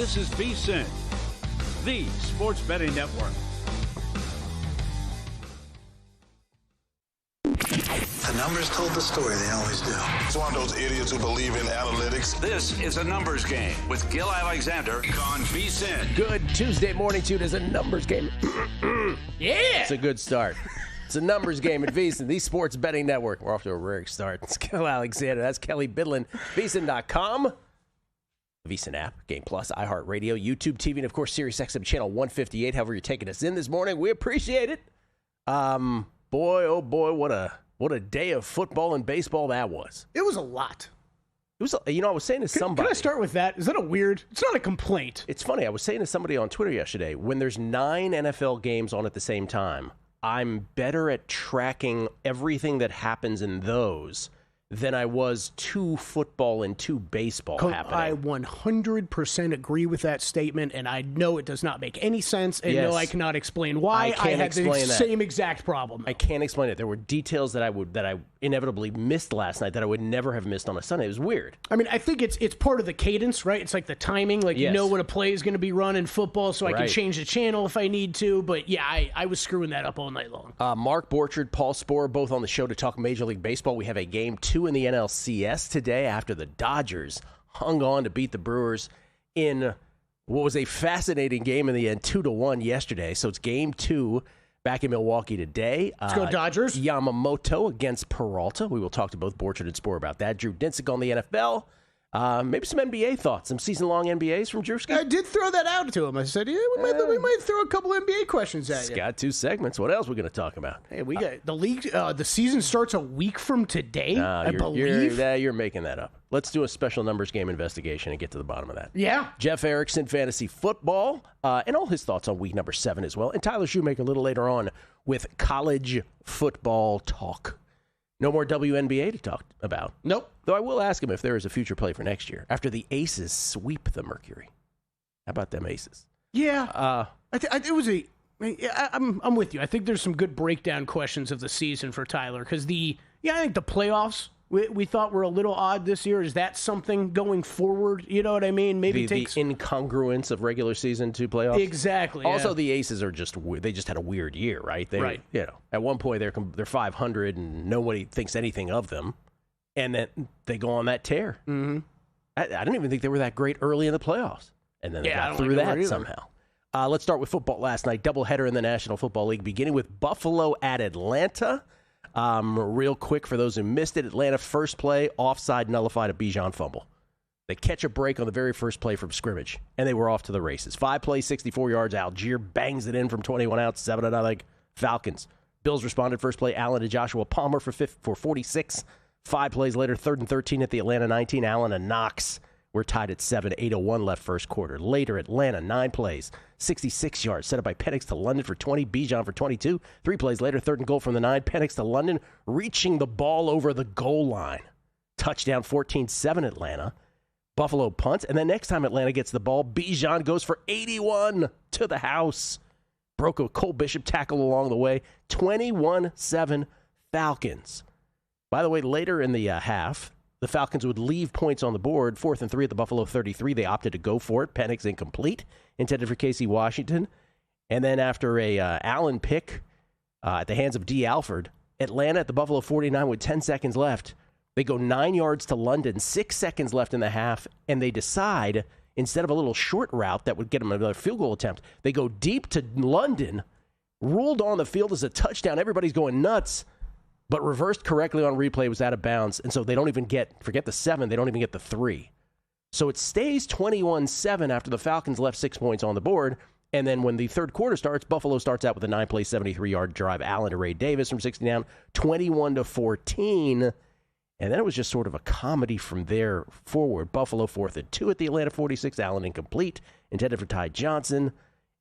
This is VSiN, the sports betting network. The numbers told the story, they always do. It's one of those idiots who believe in analytics. This is a numbers game with Gil Alexander on VSiN. Good Tuesday morning to you. It is a numbers game. Yeah! It's a good start. It's a numbers game at VSiN, the sports betting network. We're off to a rare start. It's Gil Alexander. That's Kelly Bidlin. VSiN.com. The VSiN app, Game Plus, iHeartRadio, YouTube TV, and of course, SiriusXM channel 158. However you're taking us in this morning, we appreciate it. Boy, oh boy, what a day of football and baseball that was. It was a lot. It was, I was saying to somebody. Can I start with that? Is that a weird? It's not a complaint. It's funny. I was saying to somebody on Twitter yesterday, when there's 9 NFL games on at the same time, I'm better at tracking everything that happens in those than I was 2 football and 2 baseball happening. I 100% agree with that statement, and I know it does not make any sense, and no, I cannot explain why. I had the same exact problem. I can't explain it. There were details that I inevitably missed last night that I would never have missed on a Sunday. It was weird. I mean, I think it's part of the cadence, right? It's like the timing. Like, you know when a play is going to be run in football, so I can change the channel if I need to. But, yeah, I was screwing that up all night long. Mark Borchard, Paul Sporer, both on the show to talk Major League Baseball. We have a Game 2 in the NLCS today after the Dodgers hung on to beat the Brewers in what was a fascinating game in the end, 2-1 yesterday. So it's Game 2 back in Milwaukee today. Let's go Dodgers. Yamamoto against Peralta. We will talk to both Borchard and Sporer about that. Drew Dinsick on the NFL. Maybe some NBA thoughts, some season-long NBAs from Drewski. I did throw that out to him. I said, yeah, we might throw a couple NBA questions at you. Got 2 segments. What else are we going to talk about? Hey, we got the league. The season starts a week from today, I believe. You're making that up. Let's do a special numbers game investigation and get to the bottom of that. Yeah. Jeff Erickson, Fantasy Football, and all his thoughts on week number 7 as well. And Tyler Shoemaker a little later on with college football talk. No more WNBA to talk about. Nope. Though I will ask him if there is a future play for next year after the Aces sweep the Mercury. How about them Aces? Yeah. It was I'm with you. I think there's some good breakdown questions of the season for Tyler because I think the playoffs we thought were a little odd this year. Is that something going forward? You know what I mean? Maybe the incongruence of regular season to playoffs. Exactly. Also, the Aces are they just had a weird year, right? Right. You know, at one point they're 500 and nobody thinks anything of them, and then they go on that tear. Mm-hmm. I don't even think they were that great early in the playoffs, and then they got through that somehow. Let's start with football last night. Doubleheader in the National Football League, beginning with Buffalo at Atlanta. Real quick for those who missed it, Atlanta first play, offside nullified a Bijan fumble. They catch a break on the very first play from scrimmage, and they were off to the races. 5 plays, 64 yards. Algier bangs it in from 21 outs, 7-0 Falcons. Bills responded first play, Allen to Joshua Palmer for 46. 5 plays later, 3rd and 13 at the Atlanta 19, Allen and Knox. We're tied at 7, 8:01 left first quarter. Later, Atlanta, 9 plays, 66 yards, set up by Penix to London for 20, Bijan for 22. 3 plays later, 3rd and goal from the 9, Penix to London, reaching the ball over the goal line. Touchdown 14-7 Atlanta. Buffalo punts, and then next time Atlanta gets the ball, Bijan goes for 81 to the house. Broke a Cole Bishop tackle along the way. 21-7 Falcons. By the way, later in the half, the Falcons would leave points on the board. 4th and 3 at the Buffalo 33. They opted to go for it. Penix incomplete. Intended for Casey Washington. And then after a Allen pick at the hands of D. Alford, Atlanta at the Buffalo 49 with 10 seconds left. They go 9 yards to London, 6 seconds left in the half, and they decide, instead of a little short route that would get them another field goal attempt, they go deep to London, ruled on the field as a touchdown. Everybody's going nuts. But reversed correctly on replay, was out of bounds. And so they don't even forget the 7, they don't even get the 3. So it stays 21-7 after the Falcons left 6 points on the board. And then when the third quarter starts, Buffalo starts out with a 9-play, 73-yard drive. Allen to Ray Davis from 60 down, 21-14. And then it was just sort of a comedy from there forward. Buffalo 4th and 2 at the Atlanta 46. Allen incomplete, intended for Ty Johnson.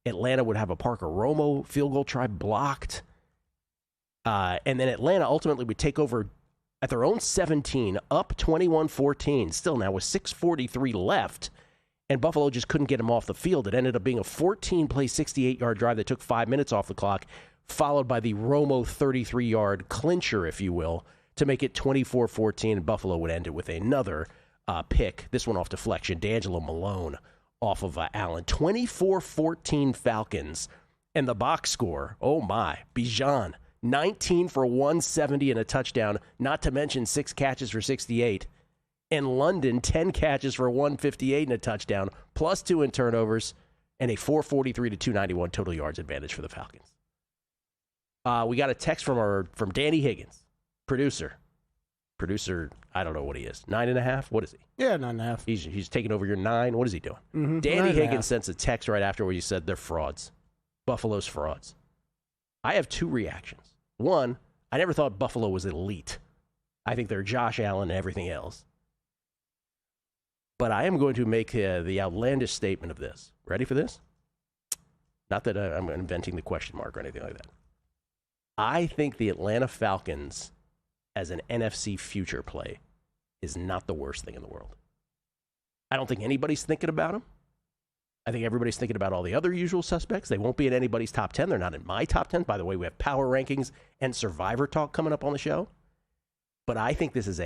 Atlanta would have a Parker Romo field goal try blocked. And then Atlanta ultimately would take over at their own 17, up 21-14. Still now with 6:43 left, and Buffalo just couldn't get him off the field. It ended up being a 14-play, 68-yard drive that took 5 minutes off the clock, followed by the Romo 33-yard clincher, if you will, to make it 24-14, and Buffalo would end it with another pick. This one off deflection. D'Angelo Malone off of Allen. 24-14 Falcons. And the box score, oh my, Bijan, 19 for 170 and a touchdown, not to mention 6 catches for 68. And London, 10 catches for 158 and a touchdown, plus 2 in turnovers, and a 443 to 291 total yards advantage for the Falcons. We got a text from Danny Higgins, producer. Producer, I don't know what he is. 9.5? What is he? Yeah, 9.5. He's taking over your 9. What is he doing? Mm-hmm. Danny Higgins sent a text right after where you said they're frauds. Buffalo's frauds. I have 2 reactions. One, I never thought Buffalo was elite. I think they're Josh Allen and everything else. But I am going to make the outlandish statement of this. Ready for this? Not that I'm inventing the question mark or anything like that. I think the Atlanta Falcons, as an NFC future play, is not the worst thing in the world. I don't think anybody's thinking about them. I think everybody's thinking about all the other usual suspects. They won't be in anybody's top 10. They're not in my top 10. By the way, we have power rankings and Survivor talk coming up on the show. But I think this is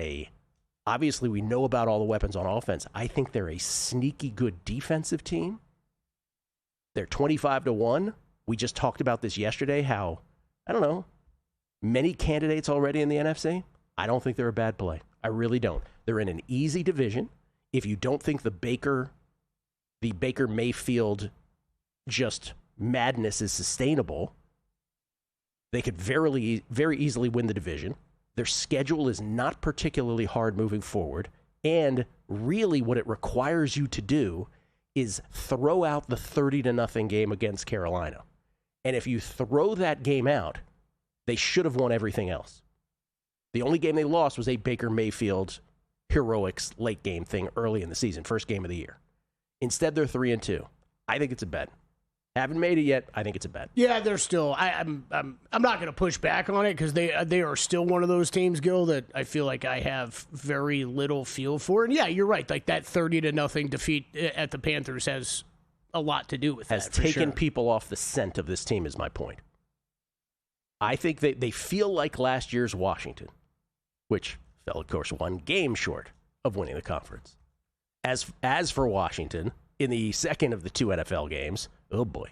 obviously we know about all the weapons on offense. I think they're a sneaky good defensive team. They're 25-1. We just talked about this yesterday, how, I don't know, many candidates already in the NFC. I don't think they're a bad play. I really don't. They're in an easy division. If you don't think the Baker Mayfield just madness is sustainable, they could very easily win the division. Their schedule is not particularly hard moving forward. And really what it requires you to do is throw out the 30-0 game against Carolina. And if you throw that game out, they should have won everything else. The only game they lost was a Baker Mayfield heroics late game thing early in the season, first game of the year. Instead, they're 3-2. I think it's a bet. Haven't made it yet. I think it's a bet. Yeah, they're still. I'm not going to push back on it because they are still one of those teams, Gil, that I feel like I have very little feel for. And yeah, you're right. Like that 30-0 defeat at the Panthers has a lot to do with that. Has taken people off the scent of this team. Is my point. I think they feel like last year's Washington, which fell, of course, 1 game short of winning the conference. As for Washington, in the second of the 2 NFL games, oh boy,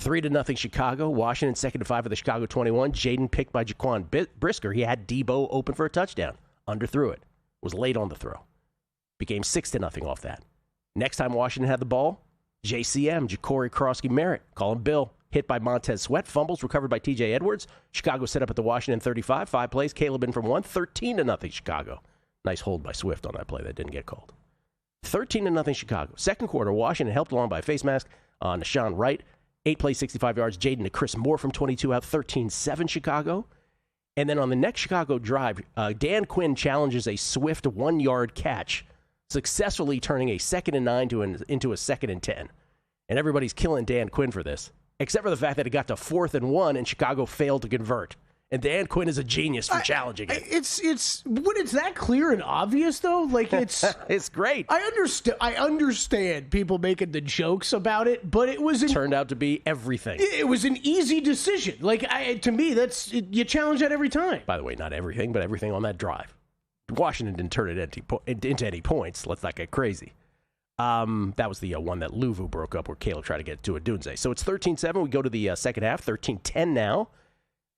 3-0 Chicago. Washington 2nd to 5 of the Chicago 21. Jaden picked by Jaquan Brisker. He had Debo open for a touchdown. Underthrew it. Was late on the throw. Became 6-0 off that. Next time Washington had the ball, JCM, Ja'Cory Krosky-Merritt, call him Bill, hit by Montez Sweat. Fumbles recovered by TJ Edwards. Chicago set up at the Washington 35. 5 plays. Caleb in from 1. 13-0 Chicago. Nice hold by Swift on that play that didn't get called. 13-0 Chicago. Second quarter, Washington helped along by a face mask on Nashawn Wright. 8 plays, 65 yards. Jaden to Chris Moore from 22 out. 13-7 Chicago. And then on the next Chicago drive, Dan Quinn challenges a Swift 1-yard catch, successfully turning a 2nd and 9 into a 2nd and 10. And everybody's killing Dan Quinn for this, except for the fact that it got to 4th and 1 and Chicago failed to convert. And Dan Quinn is a genius for challenging it. It's when it's that clear and obvious though. Like it's it's great. I understand people making the jokes about it, but it was turned out to be everything. It was an easy decision. Like to me, you challenge that every time. By the way, not everything, but everything on that drive. Washington didn't turn it into any points. Let's not get crazy. That was the one that Louvu broke up where Caleb tried to get to a Dunze. So it's 13-7. We go to the second half. 13-10 now.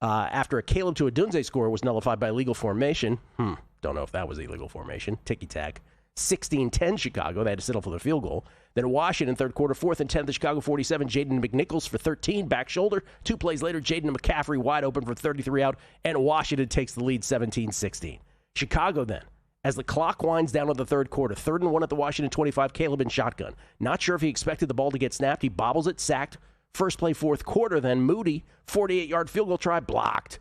After a Caleb to a Dunze score was nullified by illegal formation. Don't know if that was illegal formation. Ticky-tack. 16-10 Chicago. They had to settle for the field goal. Then Washington, third quarter, 4th and 10, the Chicago 47. Jaden McNichols for 13, back shoulder. 2 plays later, Jaden McCaffrey wide open for 33 out, and Washington takes the lead 17-16. Chicago then, as the clock winds down to the third quarter, 3rd and 1 at the Washington 25, Caleb in shotgun. Not sure if he expected the ball to get snapped. He bobbles it, sacked. First play, 4th quarter, then Moody, 48-yard field goal try, blocked.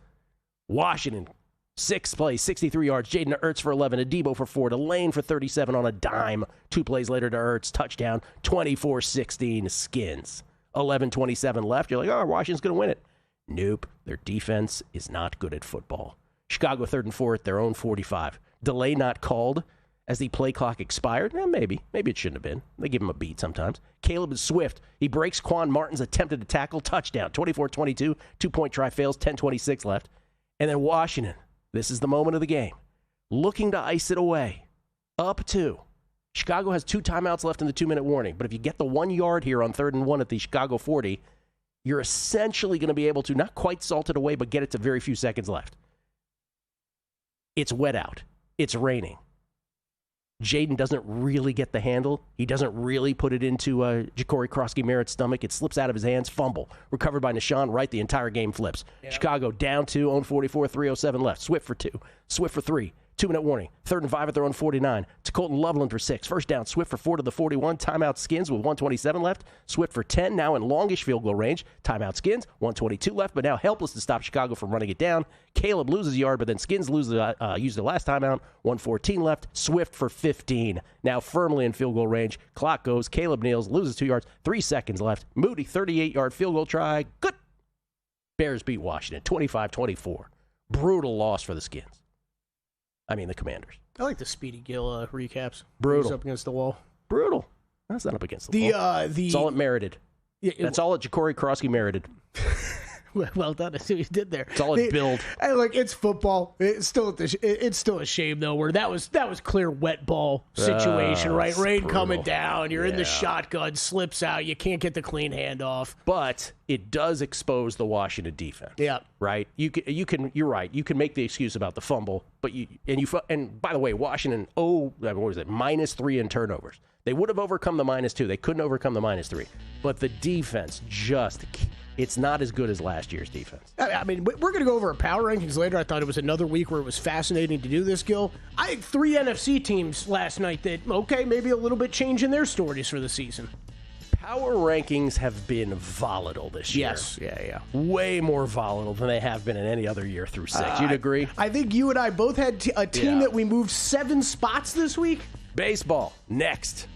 Washington, 6 plays, 63 yards. Jaden to Ertz for 11, to Debo for 4, to Lane for 37 on a dime. 2 plays later to Ertz, touchdown, 24-16, Skins. 11:27 left. You're like, oh, Washington's going to win it. Nope, their defense is not good at football. Chicago 3rd and 4 at their own 45. Delay not called as the play clock expired. Maybe it shouldn't have been. They give him a beat sometimes. Caleb is swift. He breaks Quan Martin's attempted to tackle. Touchdown. 24-22. 2-point try fails. 10:26 left. And then Washington. This is the moment of the game. Looking to ice it away. Up 2. Chicago has 2 timeouts left in the 2-minute warning. But if you get the 1 yard here on 3rd and 1 at the Chicago 40, you're essentially going to be able to not quite salt it away, but get it to very few seconds left. It's wet out. It's raining. Jaden doesn't really get the handle. He doesn't really put it into Ja'Cory Krosky-Merritt's stomach. It slips out of his hands. Fumble. Recovered by Nashawn Wright. The entire game flips. Yeah. Chicago down 2, own 44, 3:07 left. Swift for 2. Swift for 3. 2-minute warning. 3rd and 5 at their own 49. To Colton Loveland for 6. First down. Swift for 4 to the 41. Timeout Skins with 1:27 left. Swift for 10. Now in longish field goal range. Timeout Skins. 1:22 left, but now helpless to stop Chicago from running it down. Caleb loses a yard, but then Skins used the last timeout. 1:14 left. Swift for 15. Now firmly in field goal range. Clock goes. Caleb kneels. Loses 2 yards. 3 seconds left. Moody 38-yard field goal try. Good. Bears beat Washington 25-24. Brutal loss for the Skins. I mean, the Commanders. I like the Speedy Gill recaps. Brutal. He's up against the wall. Brutal. That's not up against the wall. That's all it merited. That's all that Ja'Cory Krosky merited. Well done. I see what you did there. It's all it build. It's football. It's still a shame though, where that was clear wet ball situation, right? Rain brutal. Coming down. You're in the shotgun, slips out. You can't get the clean handoff. But it does expose the Washington defense. Yeah. Right. You can. You're right. You can make the excuse about the fumble, but and by the way, Washington. What was it? -3 in turnovers. They would have overcome the -2. They couldn't overcome the -3. But the defense it's not as good as last year's defense. I mean, we're going to go over our power rankings later. I thought it was another week where it was fascinating to do this, Gil. I had 3 NFC teams last night that, maybe a little bit changing their stories for the season. Power rankings have been volatile this year. Yes, yeah. Way more volatile than they have been in any other year through 6. You'd agree? I think you and I both had a team that we moved 7 spots this week. Baseball, next.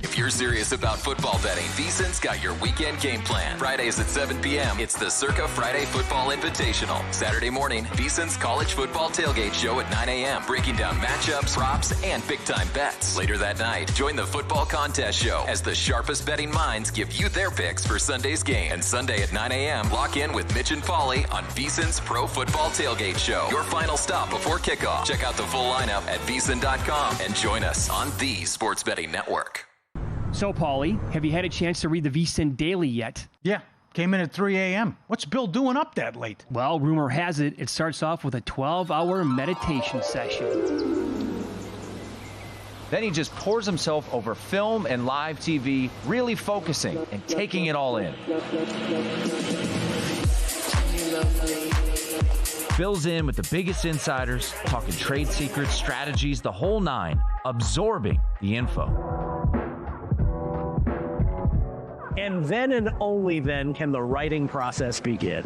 If you're serious about football betting, VSiN's got your weekend game plan. Fridays at 7 p.m., it's the Circa Friday Football Invitational. Saturday morning, VSiN's college football tailgate show at 9 a.m., breaking down matchups, props, and big-time bets. Later that night, join the football contest show as the sharpest betting minds give you their picks for Sunday's game. And Sunday at 9 a.m., lock in with Mitch and Pauly on VSiN's Pro Football Tailgate Show. Your final stop before kickoff. Check out the full lineup at VSiN.com and join us on the Sports Betting Network. So, Pauly, have you had a chance to read the VSiN Daily yet? Yeah, came in at 3 a.m. What's Bill doing up that late? Well, rumor has it starts off with a 12-hour meditation session. Then he just pours himself over film and live TV, really focusing and taking it all in. Bill's in with the biggest insiders, talking trade secrets, strategies, the whole 9, absorbing the info. And then and only then can the writing process begin.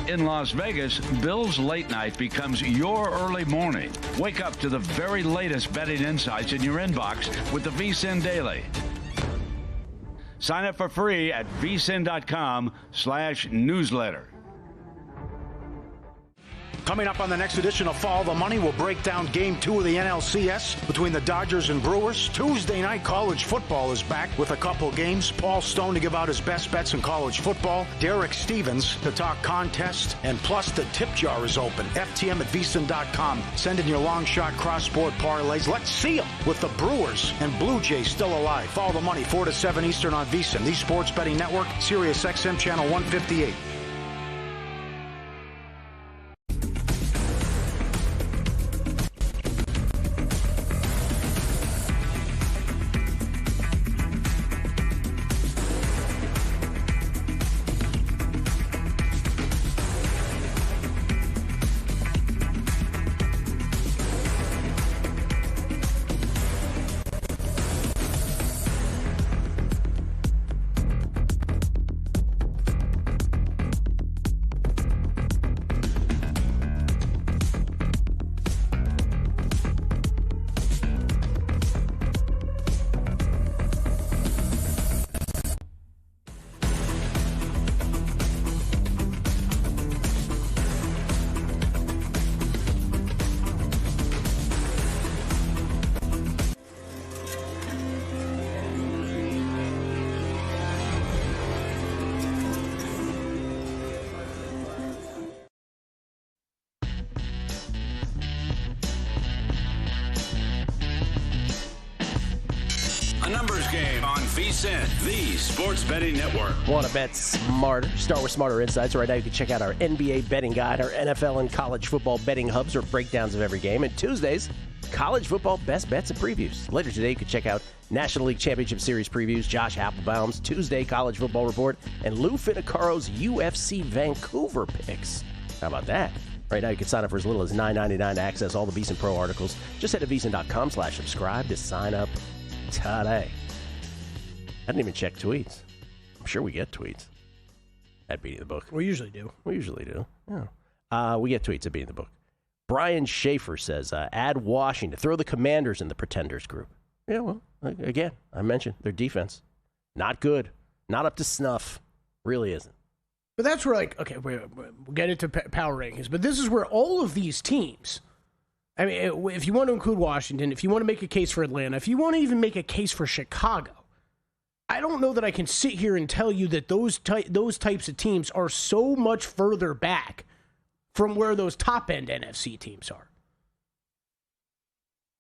In Las Vegas, Bill's late night becomes your early morning. Wake up to the very latest betting insights in your inbox with the VSiN Daily. Sign up for free at vsin.com/newsletter. Coming up on the next edition of Follow the Money, we'll break down Game 2 of the NLCS between the Dodgers and Brewers. Tuesday night college football is back with a couple games. Paul Stone to give out his best bets in college football. Derek Stevens to talk contest. And plus, the tip jar is open. FTM at VSiN.com. Send in your long shot cross-sport parlays. Let's see them with the Brewers and Blue Jays still alive. Follow the Money, 4 to 7 Eastern on VSiN, the Sports Betting Network, Sirius XM Channel 158. A numbers game on VSiN, the sports betting network. Want to bet smarter? Start with Smarter Insights. Right now you can check out our NBA betting guide, our NFL and college football betting hubs or breakdowns of every game. And Tuesdays, college football best bets and previews. Later today you can check out National League Championship Series previews, Josh Applebaum's Tuesday College Football Report, and Lou Finicaro's UFC Vancouver picks. How about that? Right now you can sign up for as little as $9.99 to access all the VSiN Pro articles. Just head to VSiN.com/subscribe to sign up today. I didn't even check tweets. I'm sure we get tweets at Beating the Book. We usually do. Yeah. We get tweets at Beating the Book. Brian Schaefer says, add Washington. Throw the Commanders in the Pretenders group. Yeah, well, again, I mentioned their defense. Not good. Not up to snuff. Really isn't. But that's where, okay, we'll get into power rankings, but this is where all of these teams, I mean, if you want to include Washington, if you want to make a case for Atlanta, if you want to even make a case for Chicago, I don't know that I can sit here and tell you that those types of teams are so much further back from where those top-end NFC teams are.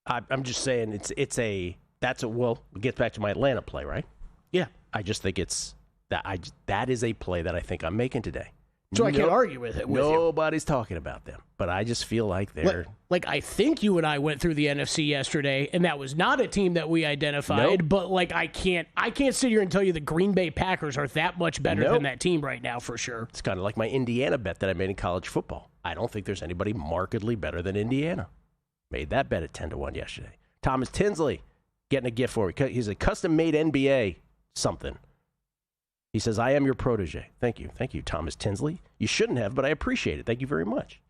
I'm just saying it gets back to my Atlanta play, right? Yeah. I just think that is a play that I think I'm making today. So I can't argue with it. Nobody's talking about them, but I just feel like they're I think you and I went through the NFC yesterday, and that was not a team that we identified. Nope. But I can't sit here and tell you the Green Bay Packers are that much better than that team right now for sure. It's kind of like my Indiana bet that I made in college football. I don't think there's anybody markedly better than Indiana. Made that bet at 10-1 yesterday. Thomas Tinsley getting a gift for me. He's a custom-made NBA something. He says, I am your protege. Thank you. Thank you, Thomas Tinsley. You shouldn't have, but I appreciate it. Thank you very much.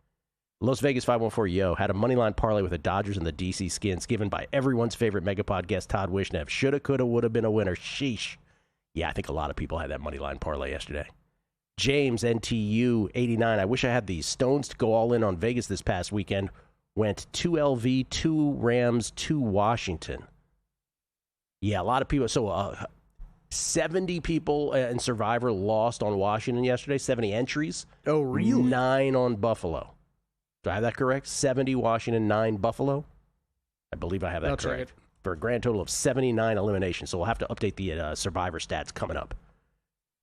Las Vegas 514 had a moneyline parlay with the Dodgers and the DC Skins given by everyone's favorite Megapod guest, Todd Wishnev. Shoulda, coulda, woulda been a winner. Sheesh. Yeah, I think a lot of people had that moneyline parlay yesterday. James, NTU 89. I wish I had these Stones to go all in on Vegas this past weekend. Went 2 LV, 2 Rams, 2 Washington. Yeah, a lot of people. So 70 people in Survivor lost on Washington yesterday. 70 entries. Oh, really? 9 on Buffalo. Do I have that correct? 70 Washington, 9 Buffalo. I believe I have that correct. Right. For a grand total of 79 eliminations. So we'll have to update the Survivor stats coming up.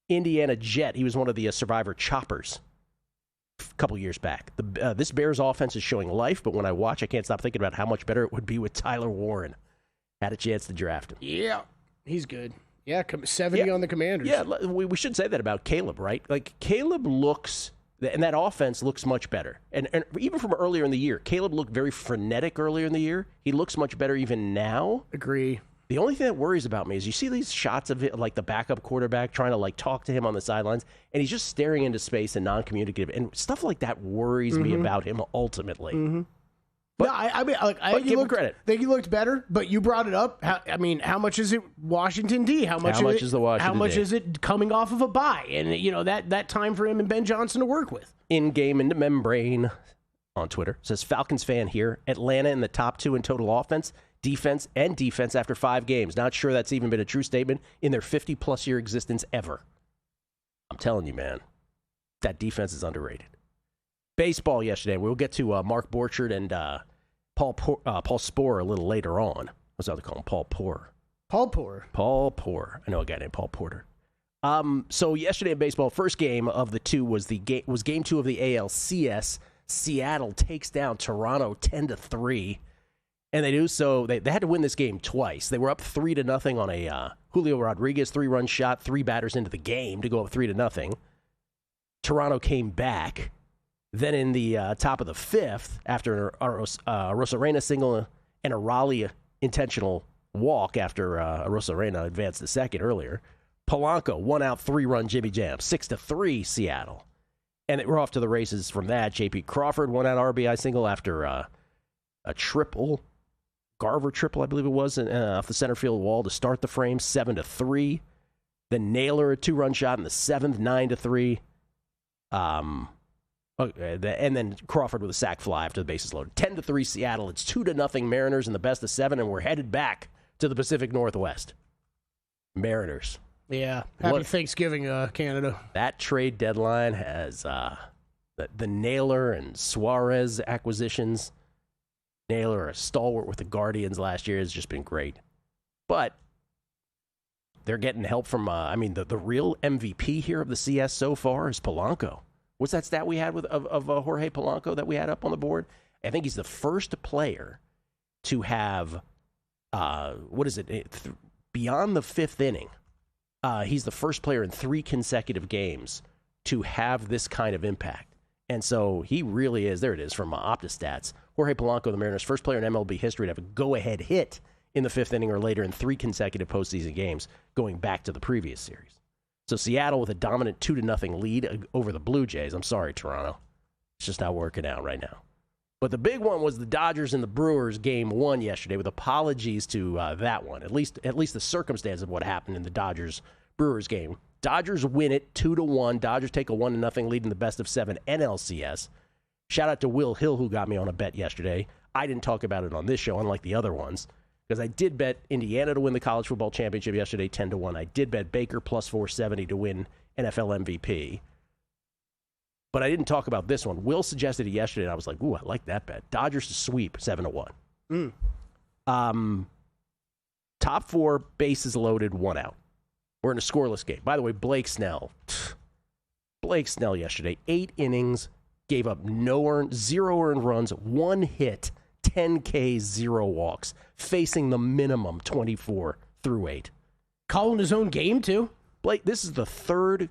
Indiana Jet, he was one of the Survivor choppers a couple years back. This Bears offense is showing life, but when I watch, I can't stop thinking about how much better it would be with Tyler Warren. Had a chance to draft him. Yeah, he's good. Yeah, 70 on the Commanders. Yeah, we should say that about Caleb, right? Like, Caleb looks, and that offense looks much better. And even from earlier in the year, Caleb looked very frenetic earlier in the year. He looks much better even now. Agree. The only thing that worries about me is you see these shots of it, like the backup quarterback trying to talk to him on the sidelines, and he's just staring into space and non-communicative, and stuff like that worries me about him ultimately. Mm-hmm. But, no, I give him credit. I think he looked better, but you brought it up. How much is it Washington D? How much is the Washington How much D? Is it coming off of a bye? And that time for him and Ben Johnson to work with. In-game into membrane on Twitter says Falcons fan here. Atlanta in the top 2 in total offense. Defense after 5 games. Not sure that's even been a true statement in their 50-plus year existence ever. I'm telling you, man, that defense is underrated. Baseball yesterday. We'll get to Mark Borchard and Paul Sporer a little later on. What's that they call him? Paul Poor. Paul Poor. I know a guy named Paul Porter. So yesterday in baseball, first game of the 2 was game 2 of the ALCS. Seattle takes down Toronto 10-3. And they do so. They had to win this game twice. They were up 3-0 on a Julio Rodriguez 3-run shot, 3 batters into the game to go up 3-0. Toronto came back. Then in the top of the 5th, after a Rosarena single and a Raleigh intentional walk after Rosarena advanced to second earlier, Polanco 1-out 3-run Jimmy Jam, 6-3 Seattle. And they were off to the races from that. J.P. Crawford 1-out RBI single after a triple. Garver triple, I believe it was, off the center field wall to start the frame, 7-3. Then Naylor, a 2-run shot in the 7th, 9-3. And then Crawford with a sac fly after the bases loaded. 10-3 Seattle. It's 2-0 Mariners in the best of 7, and we're headed back to the Pacific Northwest. Mariners. Yeah. Happy Thanksgiving, Canada. That trade deadline has the Naylor and Suarez acquisitions. Naylor, a stalwart with the Guardians last year, has just been great. But they're getting help from, the real MVP here of the CS so far is Polanco. What's that stat we had of Jorge Polanco that we had up on the board? I think he's the first player to have, beyond the fifth inning. He's the first player in 3 consecutive games to have this kind of impact. And so he really is, there it is from OptaStats. Jorge Polanco, the Mariners' first player in MLB history to have a go-ahead hit in the 5th inning or later in 3 consecutive postseason games going back to the previous series. So Seattle with a dominant 2-0 lead over the Blue Jays. I'm sorry, Toronto. It's just not working out right now. But the big one was the Dodgers and the Brewers game 1 yesterday, with apologies to that one. At least the circumstance of what happened in the Dodgers-Brewers game. Dodgers win it 2-1. Dodgers take a 1-0 lead in the best of 7 NLCS. Shout out to Will Hill, who got me on a bet yesterday. I didn't talk about it on this show, unlike the other ones, because I did bet Indiana to win the college football championship yesterday 10-1. I did bet Baker plus 470 to win NFL MVP. But I didn't talk about this one. Will suggested it yesterday, and I was like, ooh, I like that bet. Dodgers to sweep 7-1. Top 4, bases loaded, 1 out. We're in a scoreless game. By the way, Blake Snell yesterday, 8 innings, gave up 0 earned runs, 1 hit, 10 Ks, 0 walks, facing the minimum 24 through 8. Calling his own game, too? Blake, this is the 3rd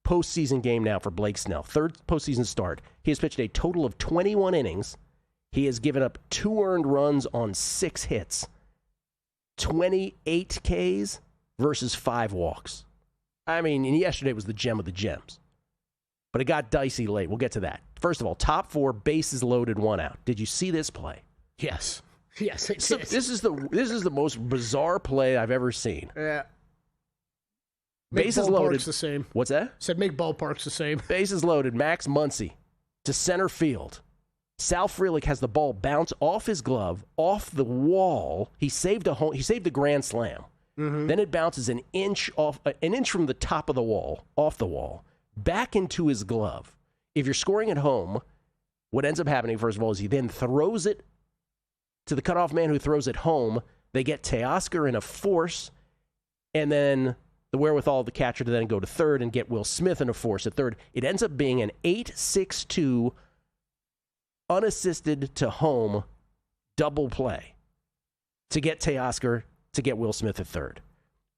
postseason game now for Blake Snell. 3rd postseason start. He has pitched a total of 21 innings. He has given up 2 earned runs on 6 hits. 28 Ks versus 5 walks. I mean, and yesterday was the gem of the gems. But it got dicey late. We'll get to that. First of all, top 4, bases loaded, 1 out. Did you see this play? Yes. Yes, it so did. This is the most bizarre play I've ever seen. Yeah. Bases loaded. The same. What's that? Said make ballparks the same. Bases loaded. Max Muncy to center field. Sal Frelick has the ball bounce off his glove, off the wall. He saved the grand slam. Mm-hmm. Then it bounces an inch from the top of the wall, off the wall, back into his glove. If you're scoring at home, what ends up happening, first of all, is he then throws it to the cutoff man who throws it home. They get Teoscar in a force, and then the wherewithal of the catcher to then go to third and get Will Smith in a force at third. It ends up being an 8-6-2 unassisted to home double play to get Teoscar to get Will Smith at third.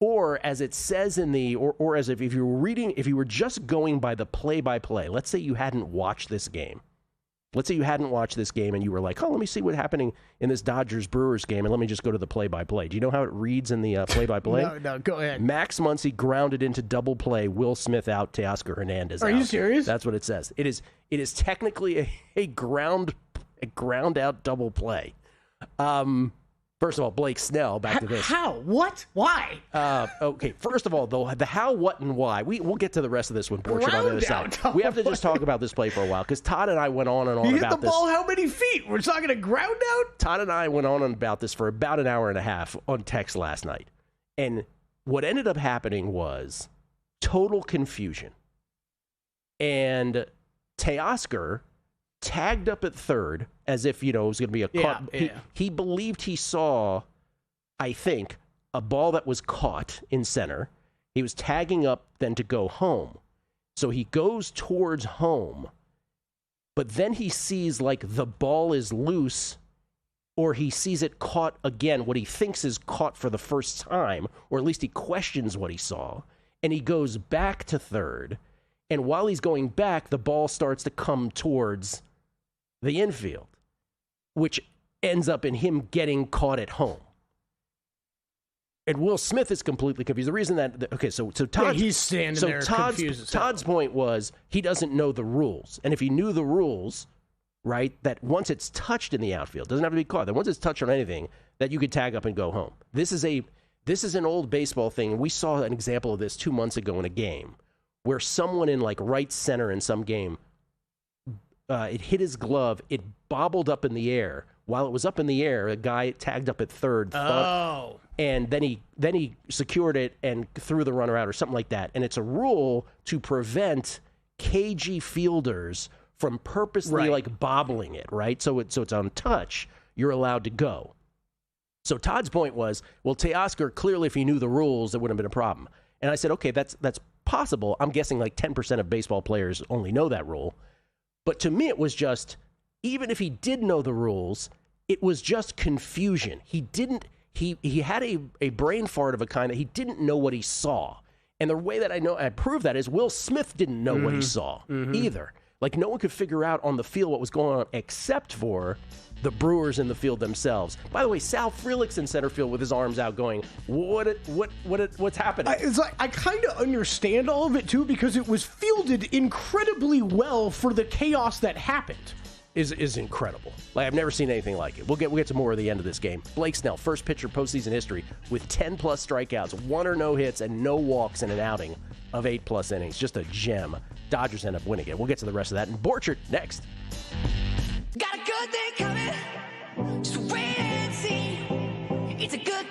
Or as it says in the, or as if you were just going by the play-by-play, let's say you hadn't watched this game. Let's say you hadn't watched this game and you were like, oh, let me see what's happening in this Dodgers-Brewers game, and let me just go to the play-by-play. Do you know how it reads in the play-by-play? No, go ahead. Max Muncy grounded into double play, Will Smith out, Teoscar Hernandez out. Are you serious? That's what it says. It is technically a ground-out double play. First of all, Blake Snell, back to this. How? What? Why? Okay, first of all, though, the how, what, and why. We'll get to the rest of this when Borchardt on the other side. We have to just talk about this play for a while, because Todd and I went on and on about this. You hit the ball how many feet? We're talking a ground out? Todd and I went on and about this for about an hour and a half on text last night. And what ended up happening was total confusion. And Teoscar tagged up at third as if, it was going to be a caught. He believed he saw, I think, a ball that was caught in center. He was tagging up then to go home. So he goes towards home, but then he sees like the ball is loose, or he sees it caught again, what he thinks is caught for the first time, or at least he questions what he saw, and he goes back to third. And while he's going back, the ball starts to come towards the infield, which ends up in him getting caught at home. And Will Smith is completely confused. The reason that, okay, so Todd's, he's standing there confused as hell. Todd's point was he doesn't know the rules. And if he knew the rules, right, that once it's touched in the outfield, doesn't have to be caught, that once it's touched on anything, that you could tag up and go home. This is an old baseball thing. And we saw an example of this 2 months ago in a game where someone in like right center in some game, it hit his glove, it bobbled up in the air. While it was up in the air, a guy tagged up at third. And then he secured it and threw the runner out or something like that. And it's a rule to prevent cagey fielders from purposely like bobbling it, right? So it's on touch, you're allowed to go. So Todd's point was, well, Teoscar, clearly if he knew the rules, it wouldn't have been a problem. And I said, okay, that's possible. I'm guessing like 10% of baseball players only know that rule. But to me, it was just, even if he did know the rules, it was just confusion. He had a brain fart of a kind that he didn't know what he saw. And the way that I prove that is Will Smith didn't know what he saw either. Like, no one could figure out on the field what was going on except for the Brewers in the field themselves. By the way, Sal Frelick's in center field with his arms out going, what's happening? I kind of understand all of it, too, because it was fielded incredibly well for the chaos that happened. Is incredible. Like, I've never seen anything like it. We'll get to more at the end of this game. Blake Snell, first pitcher postseason history with 10-plus strikeouts, 1 or no hits, and no walks in an outing of 8-plus innings. Just a gem. Dodgers end up winning it. We'll get to the rest of that. And Borchert next. Got a good thing coming. Just wait and see. It's a good.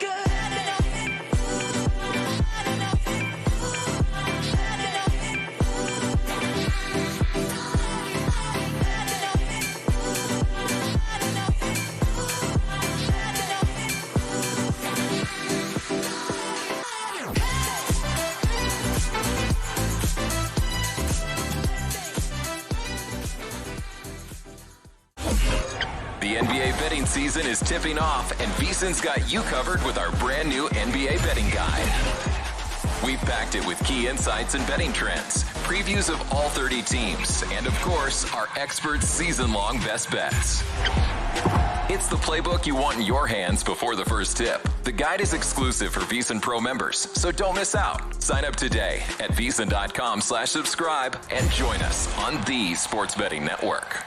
The NBA betting season is tipping off, and VSiN's got you covered with our brand new NBA betting guide. We've packed it with key insights and betting trends, previews of all 30 teams, and of course, our experts' season-long best bets. It's the playbook you want in your hands before the first tip. The guide is exclusive for VSiN Pro members, so don't miss out. Sign up today at VSiN.com/subscribe and join us on the Sports Betting Network.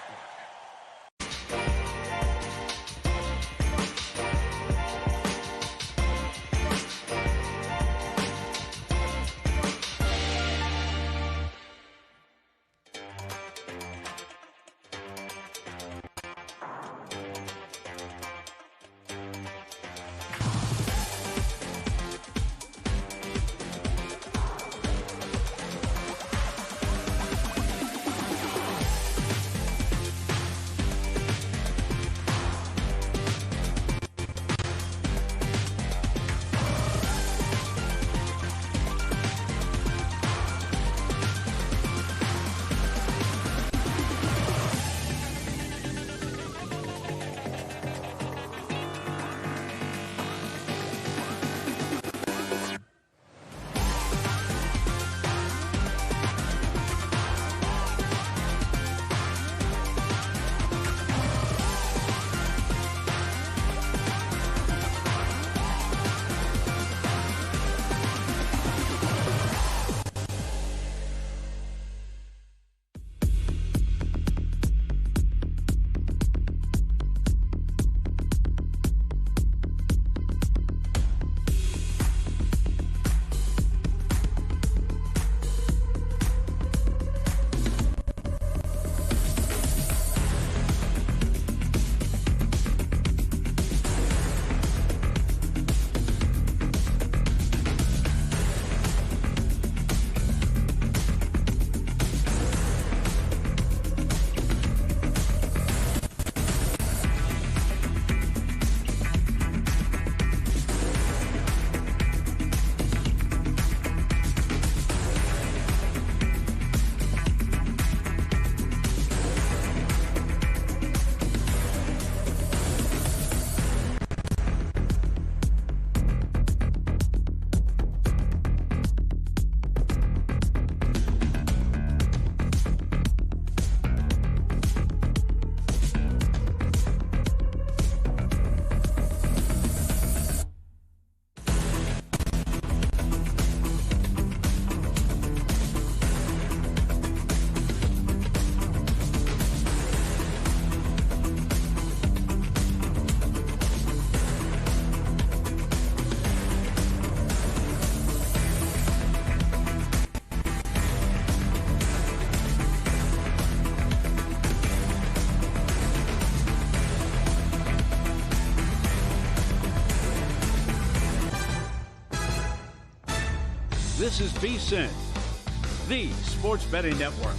This is VSiN, the Sports Betting Network.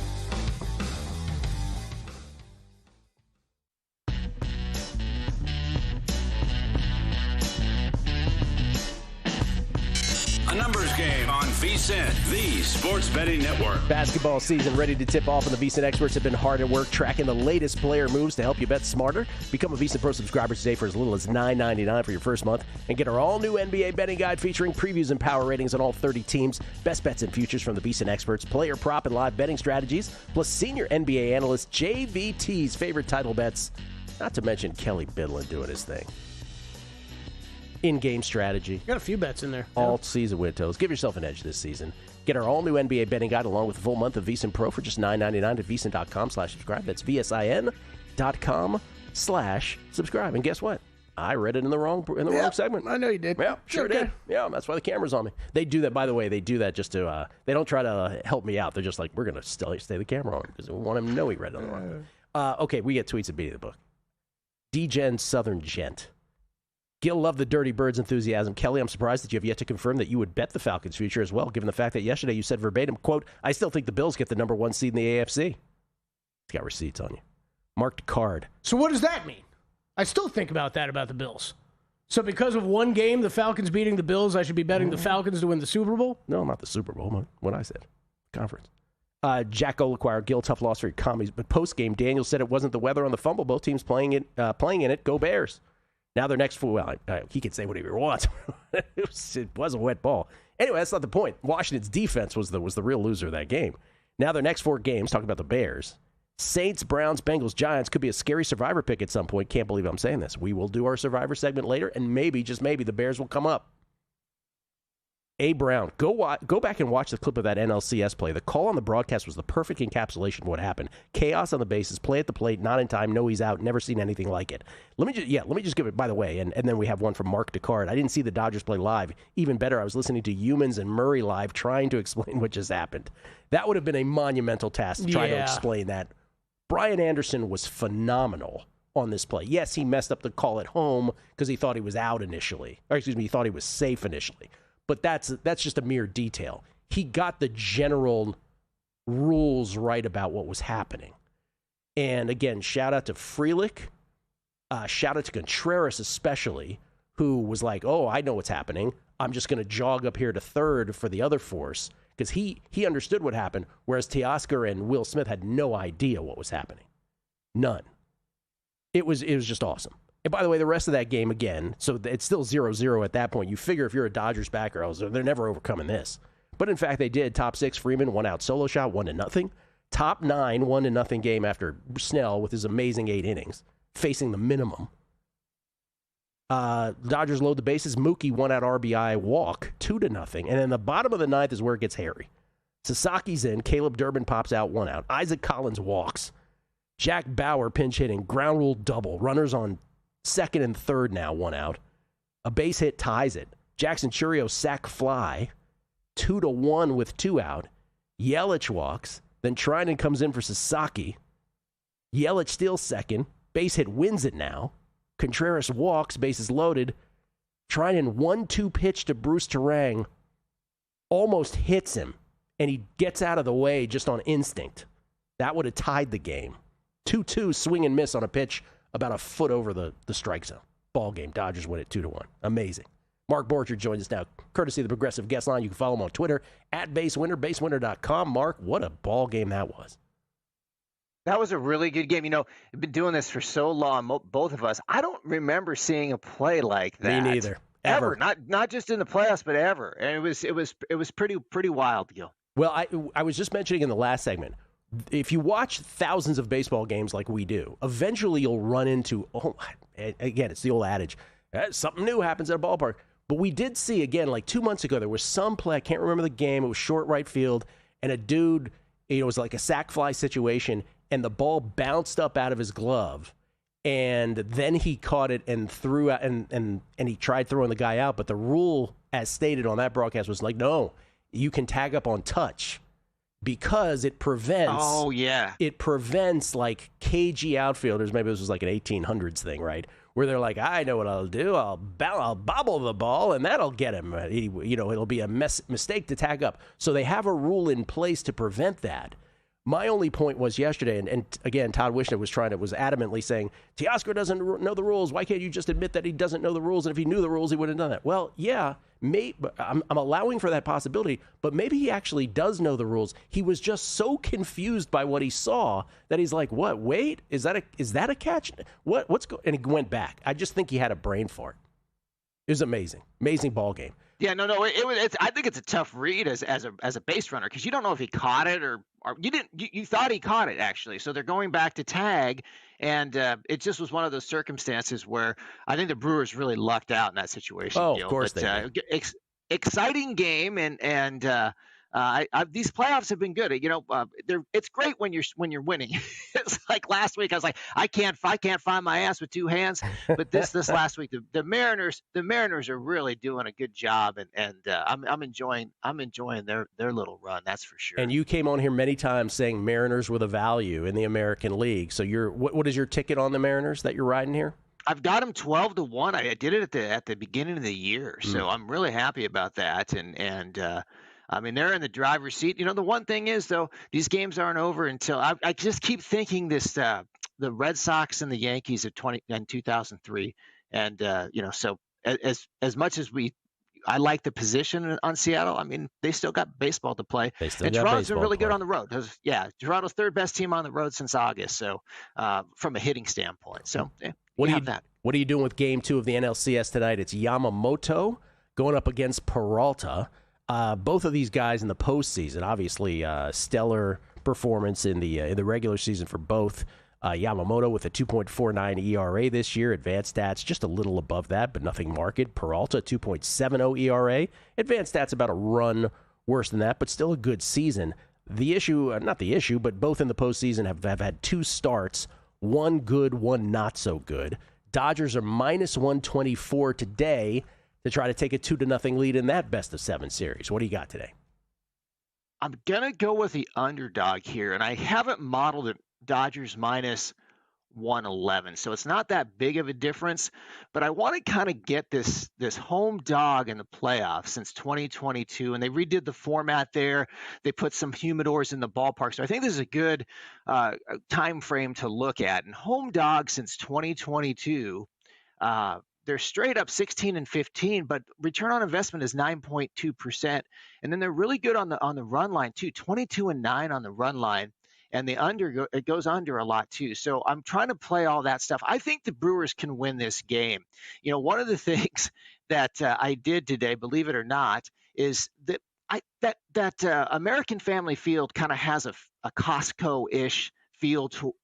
Numbers Game on VSiN, the sports betting network. Basketball season ready to tip off, and the VSiN experts have been hard at work tracking the latest player moves to help you bet smarter. Become a VSiN Pro subscriber today for as little as $9.99 for your first month, and get our all-new NBA betting guide featuring previews and power ratings on all 30 teams, best bets and futures from the VSiN experts, player prop and live betting strategies, plus senior NBA analyst JVT's favorite title bets, not to mention Kelly Bidlin doing his thing. In-game strategy. Got a few bets in there. All-season win totals. Give yourself an edge this season. Get our all-new NBA betting guide along with a full month of VSiN Pro for just $9.99 at VSiN.com/subscribe. That's VSIN.com/subscribe. And guess what? I read it in the wrong segment. I know you did. Yeah, sure did. Yeah, that's why the camera's on me. They do that, by the way. They do that just to, they don't try to help me out. They're just like, we're going to stay the camera on because we want him to know he read it in the wrong. Okay, we get tweets at beating the book. D-Gen Southern Gent. Gil loved the Dirty Birds enthusiasm. Kelly, I'm surprised that you have yet to confirm that you would bet the Falcons' future as well, given the fact that yesterday you said verbatim, quote, I still think the Bills get the number 1 seed in the AFC. It's got receipts on you. Marked card. So what does that mean? I still think about that about the Bills. So because of one game, the Falcons beating the Bills, I should be betting the Falcons to win the Super Bowl? No, not the Super Bowl. What I said. Conference. Jack Olaquire, Gil, tough loss for your commies. But post-game, Daniel said it wasn't the weather on the fumble. Both teams playing in it. Go Bears. Now their next he can say whatever he wants. it was a wet ball. Anyway, that's not the point. Washington's defense was the real loser of that game. Now their next 4 games, talking about the Bears, Saints, Browns, Bengals, Giants, could be a scary survivor pick at some point. Can't believe I'm saying this. We will do our survivor segment later, and maybe, just maybe, the Bears will come up. A. Brown, go back and watch the clip of that NLCS play. The call on the broadcast was the perfect encapsulation of what happened. Chaos on the bases, play at the plate, not in time, no, he's out, never seen anything like it. Let me just give it, by the way, and then we have one from Mark Descartes. I didn't see the Dodgers play live. Even better, I was listening to Humans and Murray live trying to explain what just happened. That would have been a monumental task to try to explain that. Brian Anderson was phenomenal on this play. Yes, he messed up the call at home because he thought he was out initially. Or excuse me, he thought he was safe initially. But that's just a mere detail. He got the general rules right about what was happening. And again, shout out to Frelick. Shout out to Contreras especially, who was like, oh, I know what's happening. I'm just going to jog up here to third for the other force. Because he understood what happened, whereas Teoscar and Will Smith had no idea what was happening. None. It was just awesome. And by the way, the rest of that game, again, so it's still 0-0 at that point. You figure if you're a Dodgers backer, they're never overcoming this. But in fact, they did. Top 6, Freeman, 1-out solo shot, 1-0. Top 9, 1-0 game after Snell with his amazing 8 innings, facing the minimum. Dodgers load the bases. Mookie, 1-out RBI walk, 2-0. And then the bottom of the 9th is where it gets hairy. Sasaki's in. Caleb Durbin pops out, 1-out. Isaac Collins walks. Jack Bauer pinch hitting. Ground rule double. Runners on second and third now, 1-out. A base hit ties it. Jackson Chourio sack fly, 2-1 with 2 out. Yelich walks. Then Trinan comes in for Sasaki. Yelich steals second. Base hit wins it now. Contreras walks, bases loaded. Trinan 1-2 pitch to Bruce Turang. Almost hits him. And he gets out of the way just on instinct. That would have tied the game. 2-2 swing and miss on a pitch about a foot over the strike zone. Ball game. Dodgers win it 2-1. Amazing. Mark Borchard joins us now, courtesy of the Progressive Guest Line. You can follow him on Twitter, @BaseWinner, BaseWinner.com. Mark, what a ball game that was. That was a really good game. You know, I've been doing this for so long, both of us. I don't remember seeing a play like that. Me neither. Ever. Not just in the playoffs, but ever. And it was pretty wild, Gil. Well, I was just mentioning in the last segment, if you watch thousands of baseball games like we do, eventually you'll run into, again, it's the old adage, something new happens at a ballpark. But we did see, again, like 2 months ago, there was some play, I can't remember the game, it was short right field, and a dude, it was like a sack fly situation, and the ball bounced up out of his glove, and then he caught it and threw out, and he tried throwing the guy out, but the rule, as stated on that broadcast, was like, no, you can tag up on touch. Because it prevents, it prevents like cagey outfielders. Maybe this was like an 1800s thing, right? Where they're like, I know what I'll do. I'll bobble the ball, and that'll get him. It'll be a mistake to tag up. So they have a rule in place to prevent that. My only point was yesterday, and again, Todd Wishner was adamantly saying, Teoscar doesn't know the rules. Why can't you just admit that he doesn't know the rules? And if he knew the rules, he would have done that. Well, yeah, I'm allowing for that possibility, but maybe he actually does know the rules. He was just so confused by what he saw that he's like, "What? Wait, is that a catch? And he went back. I just think he had a brain fart. It was amazing ball game. Yeah, no. I think it's a tough read as a base runner because you don't know if he caught it or you didn't. You thought he caught it actually. So they're going back to tag, and it just was one of those circumstances where I think the Brewers really lucked out in that situation. Oh, of course they did. Exciting game, and these playoffs have been good. It's great when you're winning. It's like last week I was like, I can't find my ass with two hands. But this last week, the Mariners are really doing a good job, and I'm enjoying their little run. That's for sure. And you came on here many times saying Mariners were the value in the American League. So what is your ticket on the Mariners that you're riding here? I've got them 12-1. I did it at the beginning of the year, so I'm really happy about that. And I mean, they're in the driver's seat. The one thing is, though, these games aren't over until I just keep thinking this the Red Sox and the Yankees of 2003. And, so as much as I like the position on Seattle, I mean, they still got baseball to play. And Toronto's been really good on the road. Toronto's third best team on the road since August. So from a hitting standpoint. So what are you doing with Game 2 of the NLCS tonight? It's Yamamoto going up against Peralta. Both of these guys in the postseason, obviously stellar performance in the regular season for both. Yamamoto with a 2.49 ERA this year. Advanced stats just a little above that, but nothing marked. Peralta, 2.70 ERA. Advanced stats about a run worse than that, but still a good season. The issue, not the issue, but both in the postseason have had two starts, one good, one not so good. Dodgers are minus 124 today to try to take a 2-0 lead in that best-of-7 series. What do you got today? I'm going to go with the underdog here, and I haven't modeled it Dodgers minus 111, so it's not that big of a difference, but I want to kind of get this home dog in the playoffs since 2022, and they redid the format there. They put some humidors in the ballpark, so I think this is a good time frame to look at. And home dog since 2022, they're straight up 16-15, but return on investment is 9.2%. And then they're really good on the run line too, 22-9 on the run line, and it goes under a lot too. So I'm trying to play all that stuff. I think the Brewers can win this game. One of the things that I did today, believe it or not, is that American Family Field kind of has a Costco-ish feel to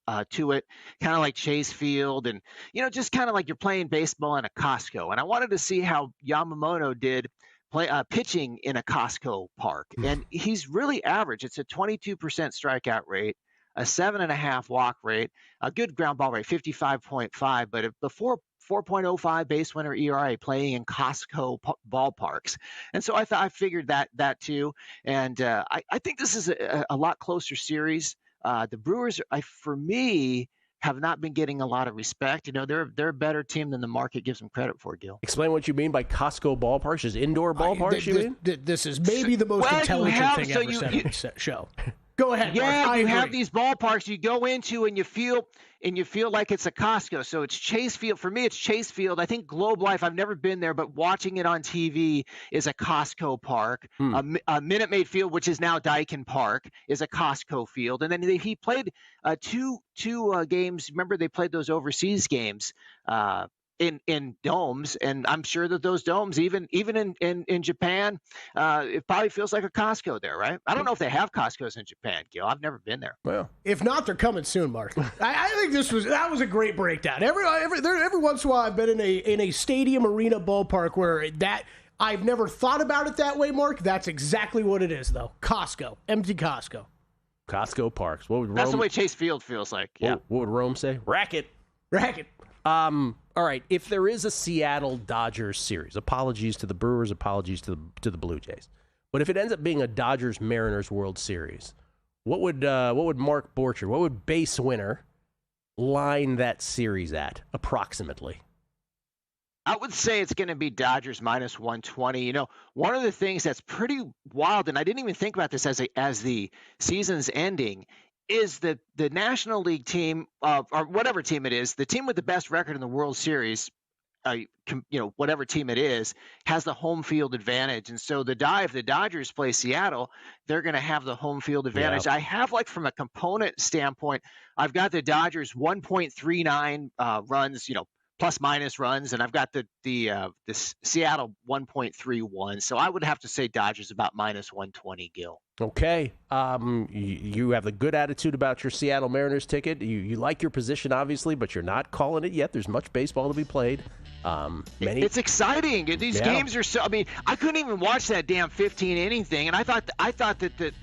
it, kind of like Chase Field, and just kind of like you're playing baseball in a Costco. And I wanted to see how Yamamoto did pitching in a Costco park, and he's really average. It's a 22% strikeout rate, a 7.5 walk rate, a good ground ball rate, 55.5, but before 4.05 base winner ERA playing in Costco ballparks. And so I figured that too, and I think this is a lot closer series. The Brewers, for me, have not been getting a lot of respect. They're a better team than the market gives them credit for, Gil. Explain what you mean by Costco ballparks. Is indoor ballparks, you mean? This is maybe the most intelligent thing ever said on this show. Go ahead, yeah, Mark. you have these ballparks you go into and you feel like it's a Costco. So it's Chase Field. For me, it's Chase Field. I think Globe Life, I've never been there, but watching it on TV is a Costco park. A Minute Maid Field, which is now Daikin Park, is a Costco field. And then he played two games. Remember, they played those overseas games in domes, and I'm sure that those domes, even in Japan, it probably feels like a Costco there, right? I don't know if they have Costcos in Japan, Gil. I've never been there. Well, if not, they're coming soon, Mark. I think that was a great breakdown. Every once in a while, I've been in a stadium, arena, ballpark where I've never thought about it that way, Mark. That's exactly what it is, though. Costco, empty Costco. Costco parks. That's the way Chase Field feels like. Yeah. What would Rome say? Racket. All right, if there is a Seattle Dodgers series, apologies to the Brewers, apologies to the Blue Jays, but if it ends up being a Dodgers-Mariners World Series, what would Mark Borcher, what would base winner line that series at approximately? I would say it's going to be Dodgers minus 120. One of the things that's pretty wild, and I didn't even think about this as the season's ending, is the National League team, or whatever team it is, the team with the best record in the World Series whatever team it is, has the home field advantage. And so if the Dodgers play Seattle, they're going to have the home field advantage. Yeah. I have, from a component standpoint, I've got the Dodgers 1.39 runs, plus minus runs, and I've got the Seattle 1.31. So I would have to say Dodgers about minus 120, Gil. Okay. You have a good attitude about your Seattle Mariners ticket. You like your position, obviously, but you're not calling it yet. There's much baseball to be played. It's exciting. These games are so. I mean, I couldn't even watch that damn 15-inning thing, and I thought that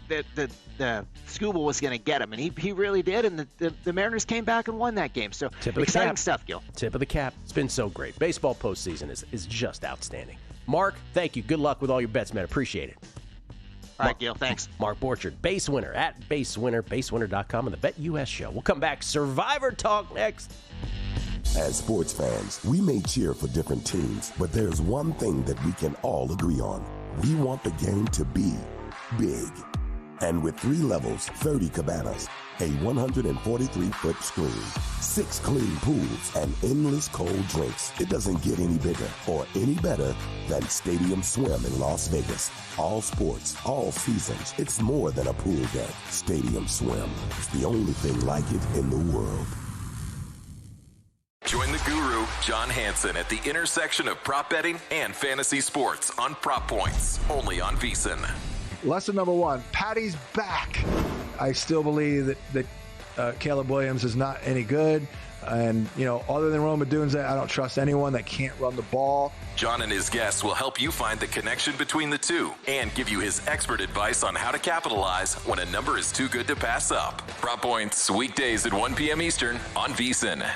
the Scuba was going to get him, and he really did, and the Mariners came back and won that game. So exciting stuff, Gil. Tip of the cap. It's been so great. Baseball postseason is just outstanding. Mark, thank you. Good luck with all your bets, man. Appreciate it. All right, Gil, thanks. Mark Borchard, Base Winner at BaseWinner, BaseWinner.com, and the Bet US Show. We'll come back. Survivor Talk next. As sports fans, we may cheer for different teams, but there's one thing that we can all agree on. We want the game to be big. And with 3 levels, 30 cabanas, a 143-foot screen, 6 clean pools, and endless cold drinks, it doesn't get any bigger or any better than Stadium Swim in Las Vegas. All sports, all seasons. It's more than a pool deck. Stadium Swim. It's the only thing like it in the world. Join the guru, John Hansen, at the intersection of prop betting and fantasy sports on Prop Points, only on VSiN. Lesson number 1, Patty's back. I still believe that Caleb Williams is not any good. And, other than Rome Odunze, I don't trust anyone that can't run the ball. John and his guests will help you find the connection between the two and give you his expert advice on how to capitalize when a number is too good to pass up. Prop Points, weekdays at 1 p.m. Eastern on VSiN.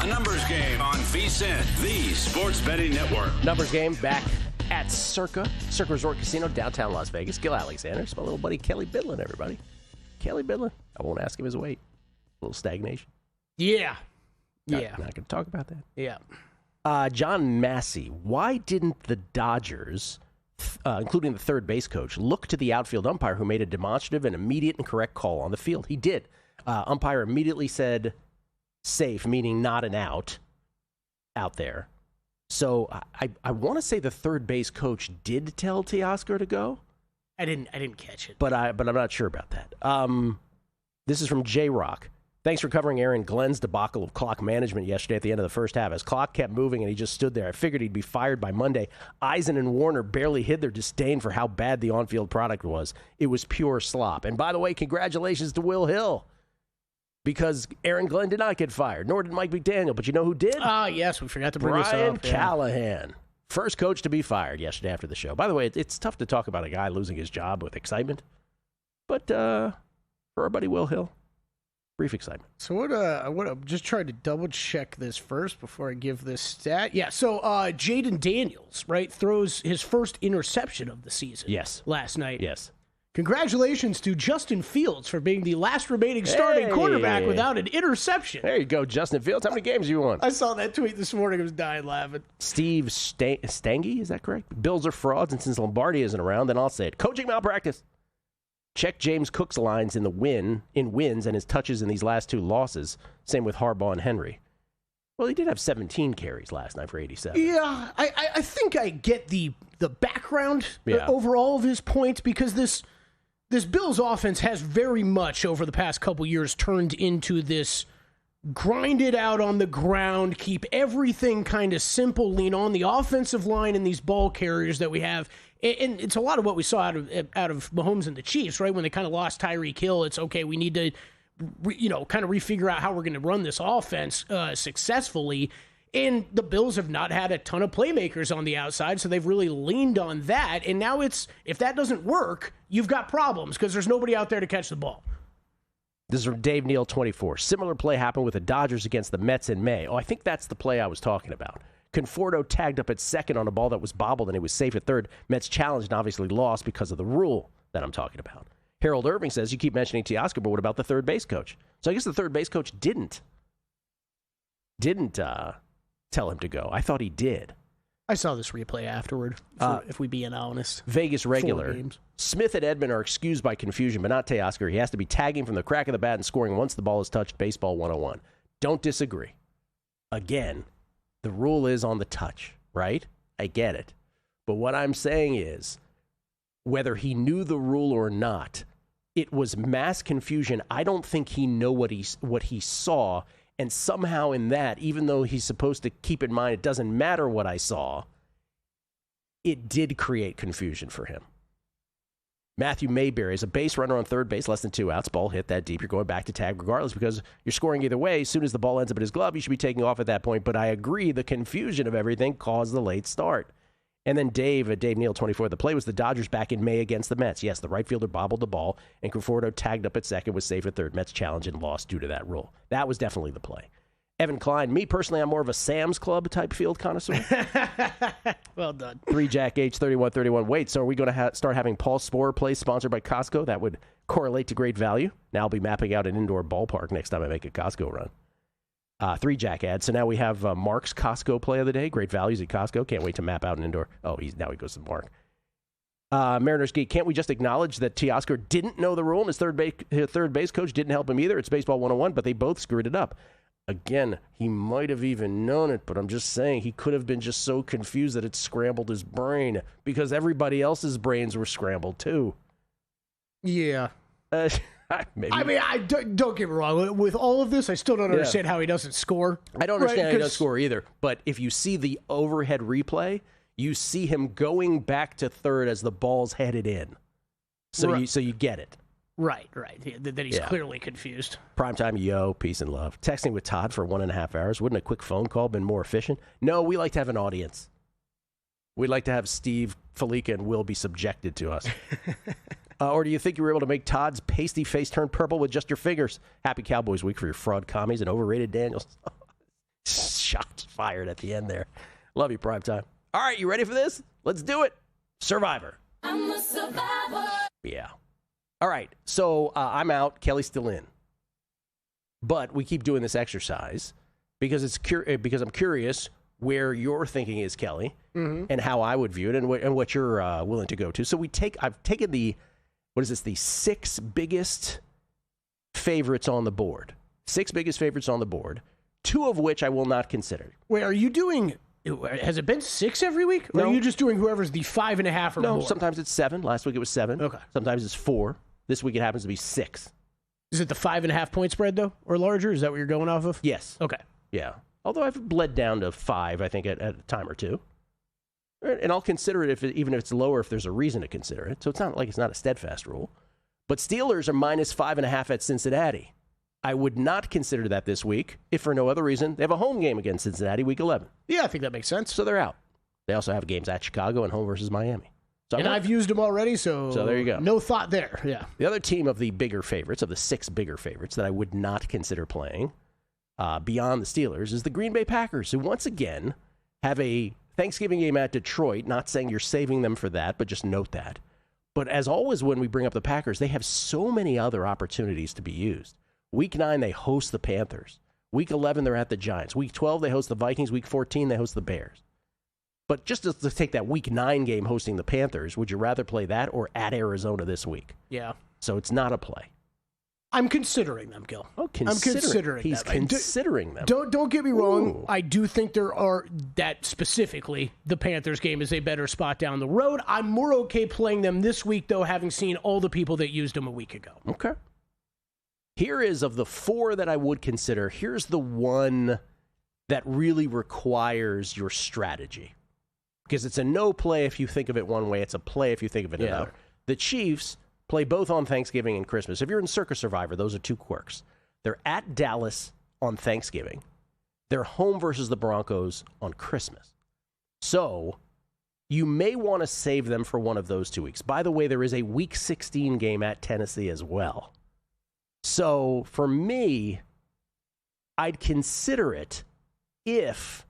A numbers game on VSiN, the sports betting network. Numbers game back at Circa Resort Casino, downtown Las Vegas. Gil Alexander, it's my little buddy Kelly Bidlin, everybody. Kelly Bidlin. I won't ask him his weight. A little stagnation. Yeah. Not going to talk about that. Yeah. John Massey, why didn't the Dodgers, including the third base coach, look to the outfield umpire who made a demonstrative and immediate and correct call on the field? He did. Umpire immediately said safe, meaning not an out there. So I want to say the third base coach did tell Teoscar to go. I didn't catch it. But I'm not sure about that. This is from J-Rock. Thanks for covering Aaron Glenn's debacle of clock management yesterday at the end of the first half. As clock kept moving and he just stood there, I figured he'd be fired by Monday. Eisen and Warner barely hid their disdain for how bad the on-field product was. It was pure slop. And by the way, congratulations to Will Hill, because Aaron Glenn did not get fired, nor did Mike McDaniel. But you know who did? Yes, we forgot to bring this up. Brian Callahan. First coach to be fired yesterday after the show. By the way, it's tough to talk about a guy losing his job with excitement. But for our buddy Will Hill, brief excitement. So I want to just try to double check this first before I give this stat. Yeah, so Jaden Daniels, right, throws his first interception of the season. Yes. Last night. Yes. Congratulations to Justin Fields for being the last remaining starting quarterback without an interception. There you go, Justin Fields. How many games you won? I saw that tweet this morning. I was dying laughing. Steve Stange, is that correct? Bills are frauds, and since Lombardi isn't around, then I'll say it. Coaching malpractice. Check James Cook's lines in wins and his touches in these last two losses. Same with Harbaugh and Henry. Well, he did have 17 carries last night for 87. Yeah, I think I get the background overall of his points, because this Bills offense has very much over the past couple years turned into this grind it out on the ground, keep everything kind of simple, lean on the offensive line and these ball carriers that we have. And it's a lot of what we saw out of Mahomes and the Chiefs, right? When they kind of lost Tyreek Hill, it's okay, we need to, kind of refigure out how we're going to run this offense successfully. And the Bills have not had a ton of playmakers on the outside, so they've really leaned on that. And now if that doesn't work, you've got problems because there's nobody out there to catch the ball. This is from Dave Neal 24. Similar play happened with the Dodgers against the Mets in May. Oh, I think that's the play I was talking about. Conforto tagged up at second on a ball that was bobbled, and he was safe at third. Mets challenged and obviously lost because of the rule that I'm talking about. Harold Irving says, you keep mentioning Teoscar, but what about the third base coach? So I guess the third base coach didn't tell him to go. I thought he did. I saw this replay afterward, if we being honest. Vegas regular. Smith and Edman are excused by confusion, but not Teoscar. He has to be tagging from the crack of the bat and scoring once the ball is touched. Baseball 101. Don't disagree. Again, the rule is on the touch, right? I get it. But what I'm saying is, whether he knew the rule or not, it was mass confusion. I don't think he knew what he saw. And somehow in that, even though he's supposed to keep in mind it doesn't matter what I saw, it did create confusion for him. Matthew Mayberry is a base runner on third base, less than 2 outs. Ball hit that deep. You're going back to tag regardless because you're scoring either way. As soon as the ball ends up in his glove, you should be taking off at that point. But I agree, the confusion of everything caused the late start. And then Dave Neal 24, the play was the Dodgers back in May against the Mets. Yes, the right fielder bobbled the ball, and Conforto tagged up at second, was safe at third. Mets challenged and lost due to that rule. That was definitely the play. Evan Klein, me personally, I'm more of a Sam's Club type field connoisseur. Well done. 3 Jack H, 3131. Wait, so are we going to start having Paul Sporer plays sponsored by Costco? That would correlate to great value. Now I'll be mapping out an indoor ballpark next time I make a Costco run. 3 Jack ad. So now we have Mark's Costco play of the day. Great values at Costco. Can't wait to map out an indoor. Oh, now he goes to Mark. Mariners Geek, can't we just acknowledge that Teoscar didn't know the rule and his third base coach didn't help him either? It's baseball 101, but they both screwed it up. Again, he might have even known it, but I'm just saying he could have been just so confused that it scrambled his brain because everybody else's brains were scrambled too. Yeah. Maybe. I mean, don't get me wrong. With all of this, I still don't understand how he doesn't score. I don't understand how he doesn't score either. But if you see the overhead replay, you see him going back to third as the ball's headed in. So you get it. Right. That he's clearly confused. Primetime, yo, peace and love. Texting with Todd for 1.5 hours. Wouldn't a quick phone call been more efficient? No, we like to have an audience. We'd like to have Steve, Felica, and Will be subjected to us. Or do you think you were able to make Todd's pasty face turn purple with just your fingers? Happy Cowboys Week for your fraud commies and overrated Daniels. fired at the end there. Love you, Primetime. All right, you ready for this? Let's do it. Survivor. I'm a survivor. Yeah. All right, so I'm out. Kelly's still in. But we keep doing this exercise because because I'm curious where your thinking is, Kelly, and how I would view it and what you're willing to go to. So I've taken the 6 biggest favorites on the board. 6 biggest favorites on the board, 2 of which I will not consider. Wait, are you doing, has it been 6 every week? Or No. are you just doing whoever's the 5.5 or more? No, sometimes it's 7. Last week it was 7. Okay. Sometimes it's 4. This week it happens to be 6. Is it the 5.5 point spread, though, or larger? Is that what you're going off of? Yes. Okay. Yeah. Although I've bled down to 5, I think, at a time or two. And I'll consider it even if it's lower if there's a reason to consider it. So it's not like it's not a steadfast rule. But Steelers are minus 5.5 at Cincinnati. I would not consider that this week, if for no other reason. They have a home game against Cincinnati, week 11. Yeah, I think that makes sense. So they're out. They also have games at Chicago and home versus Miami. So And I've used them already, so there you go. No thought there, yeah. The other team of the bigger favorites, of the 6 bigger favorites that I would not consider playing beyond the Steelers, is the Green Bay Packers, who once again have a Thanksgiving game at Detroit. Not saying you're saving them for that, but just note that. But as always, when we bring up the Packers, they have so many other opportunities to be used. Week 9, they host the Panthers. Week 11, they're at the Giants. Week 12, they host the Vikings. Week 14, they host the Bears. But just to take that Week 9 game hosting the Panthers, would you rather play that or at Arizona this week? Yeah. So it's not a play. I'm considering them, Gil. Oh, I'm considering He's them. considering them. Don't get me wrong. Ooh. I do think there are that specifically the Panthers game is a better spot down the road. I'm more okay playing them this week, though, having seen all the people that used them a week ago. Okay. Here is, of the 4 that I would consider, here's the one that really requires your strategy. Because it's a no play if you think of it one way. It's a play if you think of it another. The Chiefs play both on Thanksgiving and Christmas. If you're in Circa Survivor, those are 2 quirks. They're at Dallas on Thanksgiving. They're home versus the Broncos on Christmas. So you may want to save them for one of those 2 weeks. By the way, there is a Week 16 game at Tennessee as well. So for me, I'd consider it if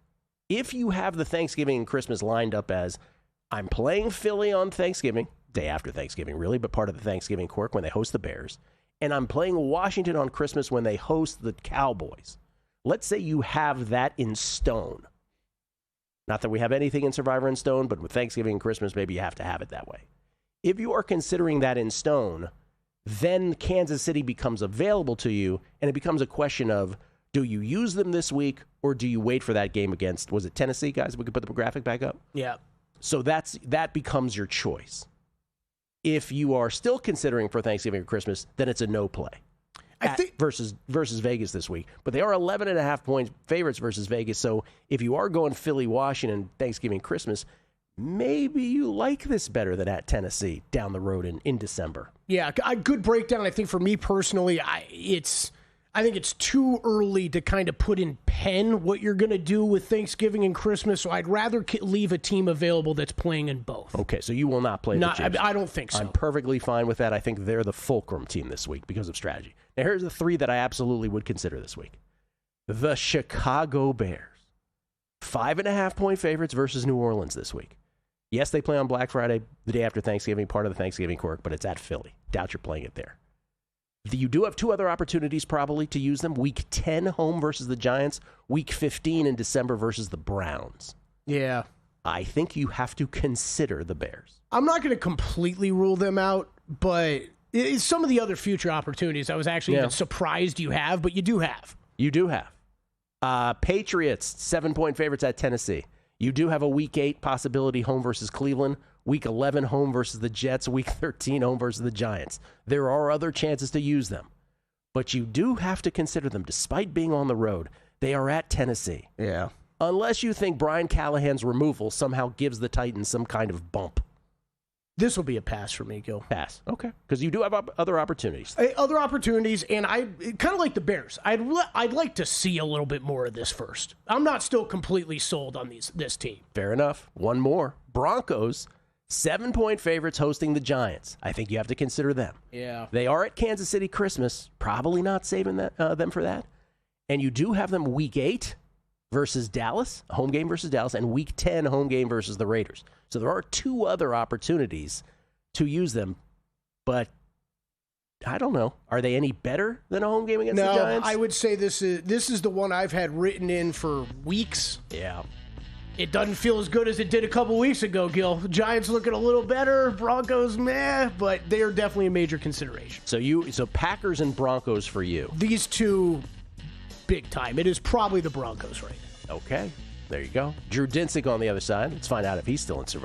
you have the Thanksgiving and Christmas lined up as I'm playing Philly on Thanksgiving, day after Thanksgiving really, but part of the Thanksgiving quirk when they host the Bears, and I'm playing Washington on Christmas when they host the Cowboys. Let's say you have that in stone. Not that we have anything in Survivor in stone, but with Thanksgiving and Christmas, maybe you have to have it that way. If you are considering that in stone, then Kansas City becomes available to you, and it becomes a question of, do you use them this week, or do you wait for that game against, was it Tennessee, guys? We could put the graphic back up. Yeah. So that becomes your choice. If you are still considering for Thanksgiving or Christmas, then it's a no play. I think versus Vegas this week. But they are 11.5 point favorites versus Vegas. So if you are going Philly, Washington, Thanksgiving, Christmas, maybe you like this better than at Tennessee down the road in December. Yeah, a good breakdown. I think for me personally, I think it's too early to kind of put in pen what you're going to do with Thanksgiving and Christmas, so I'd rather leave a team available that's playing in both. Okay, so you will not play the Chiefs. I don't think so. I'm perfectly fine with that. I think they're the fulcrum team this week because of strategy. Now, here's the 3 that I absolutely would consider this week. The Chicago Bears. 5.5 point favorites versus New Orleans this week. Yes, they play on Black Friday, the day after Thanksgiving, part of the Thanksgiving quirk, but it's at Philly. Doubt you're playing it there. You do have 2 other opportunities probably to use them. Week 10 home versus the Giants. Week 15 in December versus the Browns. Yeah. I think you have to consider the Bears. I'm not going to completely rule them out, but it's some of the other future opportunities I was actually even surprised you have, but you do have. You do have. Patriots, 7-point favorites at Tennessee. You do have a Week 8 possibility home versus Cleveland. Week 11 home versus the Jets. Week 13 home versus the Giants. There are other chances to use them. But you do have to consider them. Despite being on the road, they are at Tennessee. Yeah. Unless you think Brian Callahan's removal somehow gives the Titans some kind of bump. This will be a pass for me, Gil. Pass. Okay. Because you do have other opportunities. Other opportunities, and I kind of like the Bears. I'd like to see a little bit more of this first. I'm not still completely sold on this team. Fair enough. One more. Broncos, 7-point favorites hosting the Giants. I think you have to consider them. Yeah. They are at Kansas City Christmas. Probably not saving them for that. And you do have them Week 8 versus Dallas, home game versus Dallas, and Week 10 home game versus the Raiders. So there are 2 other opportunities to use them, but I don't know. Are they any better than a home game against the Giants? No, I would say this is the one I've had written in for weeks. Yeah. It doesn't feel as good as it did a couple weeks ago, Gil. Giants looking a little better, Broncos meh, but they are definitely a major consideration. So Packers and Broncos for you. These 2, big time. It is probably the Broncos right now. Okay, there you go. Drew Dinsick on the other side. Let's find out if he's still in Survivor.